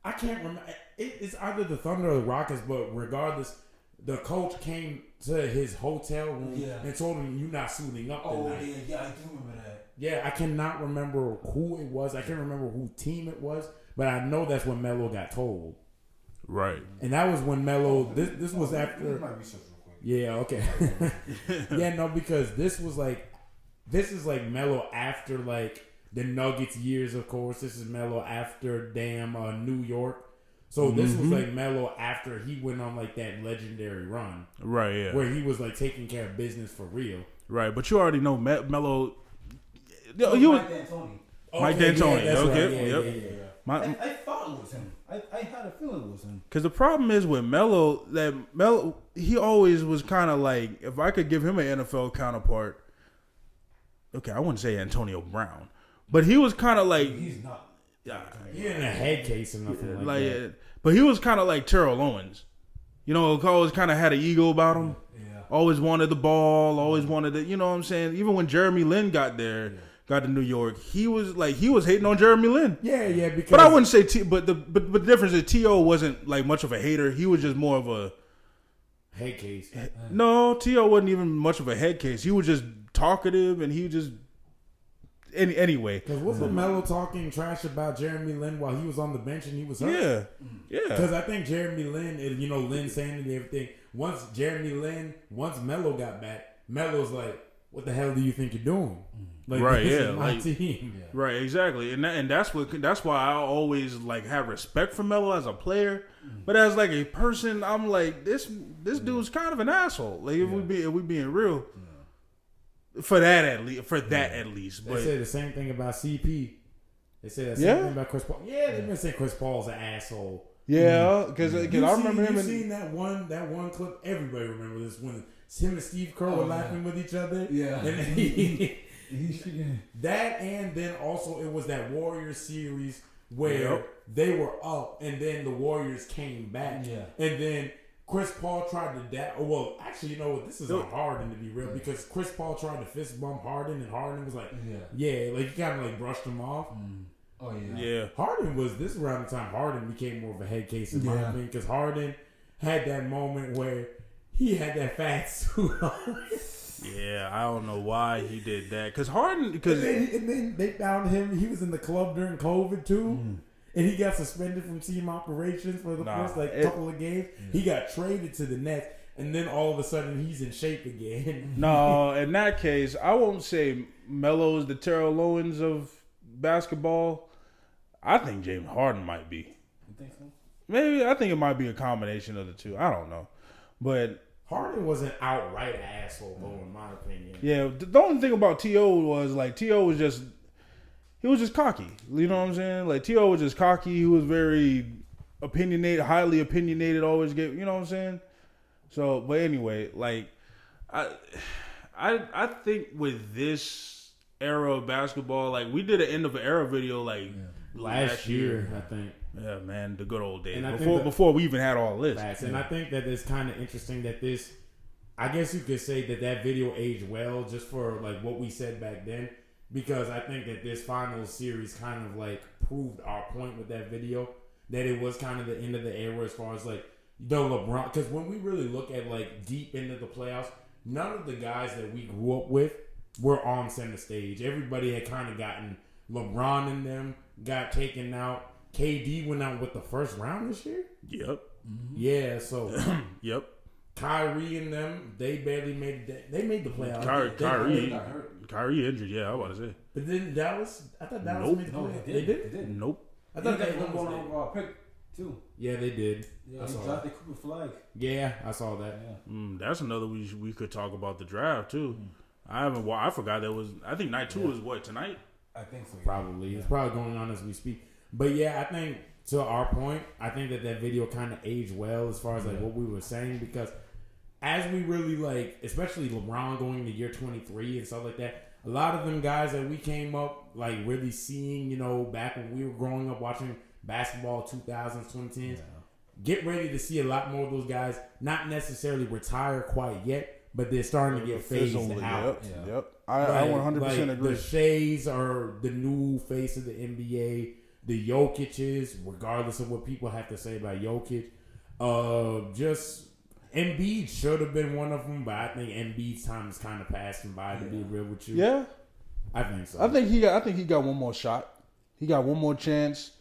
I can't remember. It's either the Thunder or the Rockets, but regardless, the coach came to his hotel room and told him, "You're not suiting up tonight." Oh yeah, I do remember that. Yeah, I cannot remember who it was. I can't remember who team it was, but I know that's when Melo got told. Right. And that was when Melo. This was after. Yeah. Okay. Yeah. No, because this is like Melo after like the Nuggets years. Of course, this is Melo after New York. So this was like Melo after he went on like that legendary run. Right. Yeah. Where he was like taking care of business for real. Right. But you already know Melo. Mike D'Antoni. Mike D'Antoni. Yeah, okay. Right. Yep. Yeah. I thought it was him. I had a feeling it was him. Because the problem is with Melo, he always was kind of like, if I could give him an NFL counterpart, okay, I wouldn't say Antonio Brown, but he was kind of like, he's not. Yeah, he in a head case or nothing like that. But he was kind of like Terrell Owens. Always kind of had an ego about him. Yeah. Always wanted the ball. Always wanted it. You know what I'm saying? Even when Jeremy Lin got there. Yeah. Got to New York, he was hating on Jeremy Lin. Yeah, because. But I wouldn't say but the difference is T.O. wasn't like much of a hater. He was just more of a head case. No, T.O. wasn't even much of a head case. He was just talkative, and he just anyway. Because wasn't Melo talking trash about Jeremy Lin while he was on the bench and he was hurt? Yeah. Because I think Jeremy Lin, Lin saying and everything. Once Melo got back, Melo's like, "What the hell do you think you're doing?" Like, right, this yeah, is my team. Yeah. Right, exactly, and that's why I always like have respect for Melo as a player, but as like a person, I'm like this dude's kind of an asshole. Like if we being real, for that at least. They But say the same thing about CP. They say the same thing about Chris Paul. Yeah, they've been saying Chris Paul's an asshole. Yeah, because I remember him. You seen that one clip? Everybody remember this when him and Steve Kerr were laughing with each other. Yeah. And that, and then also it was that Warriors series where they were up and then the Warriors came back. Yeah. And then Chris Paul tried to well, actually, this is on Harden to be real, because Chris Paul tried to fist bump Harden and Harden was like, like he kind of like brushed him off. Oh yeah. Yeah. Harden was this around the time Harden became more of a head case in my opinion, because Harden had that moment where he had that fat suit on. Yeah, I don't know why he did that. Because Harden, and then they found him. He was in the club during COVID too, and he got suspended from team operations for the first couple of games. He got traded to the Nets, and then all of a sudden he's in shape again. No, in that case, I won't say Melo's the Terrell Owens of basketball. I think James Harden might be. You think so? Maybe I think it might be a combination of the two. I don't know, but Harden was an outright asshole, though, in my opinion. yeah, the only thing about T.O. was like T.O. was just cocky. You know what I'm saying? Like T.O. was just cocky. He was very opinionated, highly opinionated. Always get, you know what I'm saying? So, but anyway, like I think with this era of basketball, like we did an end of an era video like last year, I think. Yeah, man, the good old days. And Before we even had all this. Facts. And I think that it's kind of interesting that this, I guess you could say that video aged well just for like what we said back then, because I think that this final series kind of like proved our point with that video, that it was kind of the end of the era as far as like the LeBron, because when we really look at like deep into the playoffs, none of the guys that we grew up with were on center stage. Everybody had kind of gotten LeBron in them, got taken out. KD went out with the first round this year. Yep. Mm-hmm. Yeah, so yep. Kyrie and them, they barely made it. They made the playoffs. Kyrie injured. Yeah, I was about to say. But then Dallas, I thought Dallas made the playoffs. They did. Nope. I thought they won one overall pick too. Yeah, they did. Yeah, they drafted Cooper Flag. Yeah, I saw that. Yeah. That's another we could talk about the draft too. I forgot that was. I think night 2 is what, tonight. I think so. Probably. It's probably going on as we speak. But yeah, I think to our point, I think that video kind of aged well as far as like what we were saying, because as we really like, especially LeBron going to year 23 and stuff like that, a lot of them guys that we came up like really seeing, you know, back when we were growing up watching basketball 2000s, 2010s, get ready to see a lot more of those guys not necessarily retire quite yet, but they're starting to get phased out. Yep. I 100% agree. The Shays are the new face of the NBA. The Jokic's, regardless of what people have to say about Jokic, just Embiid should have been one of them, but I think Embiid's time is kind of passing by. To be real with you, yeah, I think so. I think he got one more shot. He got one more chance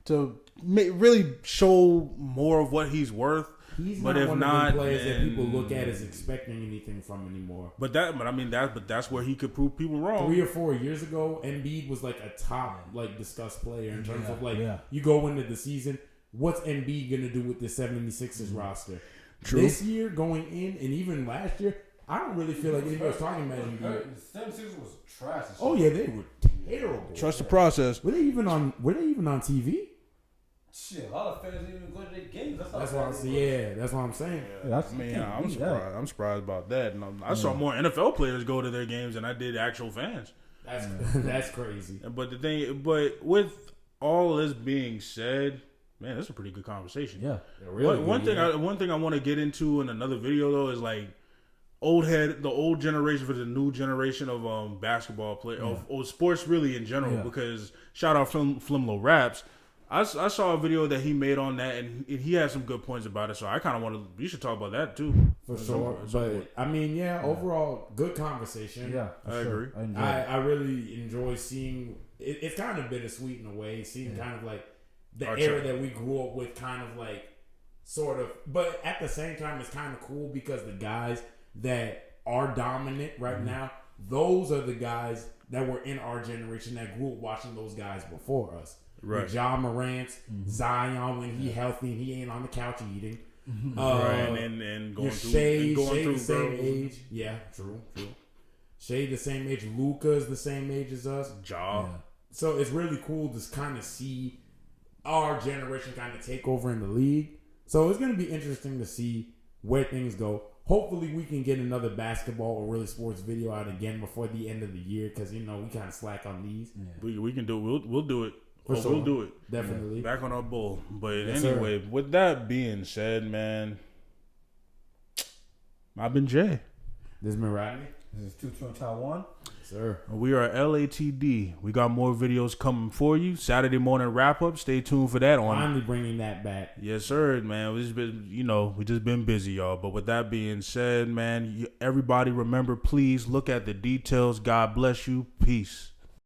to really show more of what he's worth. He's but not if one not, of the players that people look at as expecting anything from anymore. But that's where he could prove people wrong. 3 or 4 years ago, Embiid was like a top discussed player in terms of you go into the season. What's Embiid gonna do with the 76ers roster? True. This year going in, and even last year, I don't really feel like anybody was talking about Embiid. The 76ers was trash. Oh yeah, they were terrible. Trust the process. Were they even on TV? Shit, a lot of fans didn't even go to their games. That's what I'm saying. That's what I'm saying. I'm surprised. I'm surprised about that. And I saw more NFL players go to their games than I did actual fans. That's crazy. But with all this being said, man, that's a pretty good conversation. Yeah, really. One thing I want to get into in another video though is like the old generation versus the new generation of basketball play of sports really in general. Because shout out Flimlo Raps. I saw a video that he made on that, and he had some good points about it. So I kind of want to. We should talk about that too. For sure. But I mean, overall, good conversation. Yeah, I agree. I really enjoy seeing. It's kind of bittersweet in a way, seeing kind of like the era that we grew up with, kind of like sort of. But at the same time, it's kind of cool because the guys that are dominant right now, those are the guys that were in our generation that grew up watching those guys before us. Right. Ja Morant, Zion when he healthy and he ain't on the couch eating. Right, and going through the same age. Yeah, true. Shea the same age. Luka's the same age as us. Ja. Yeah. So it's really cool to kind of see our generation kind of take over in the league. So it's going to be interesting to see where things go. Hopefully we can get another basketball or really sports video out again before the end of the year, because we kind of slack on these. Yeah. We can do it. We'll do it. Sure. We'll do it. Definitely. Back on our bull. But anyway, with that being said, man, I've been Jay. This has been Rodney. This is 2 Taiwan. Sir. We are LATD. We got more videos coming for you. Saturday morning wrap up. Stay tuned for that. Finally bringing that back. Yes, sir, man. We just been busy, y'all. But with that being said, man, everybody remember, please look at the details. God bless you. Peace.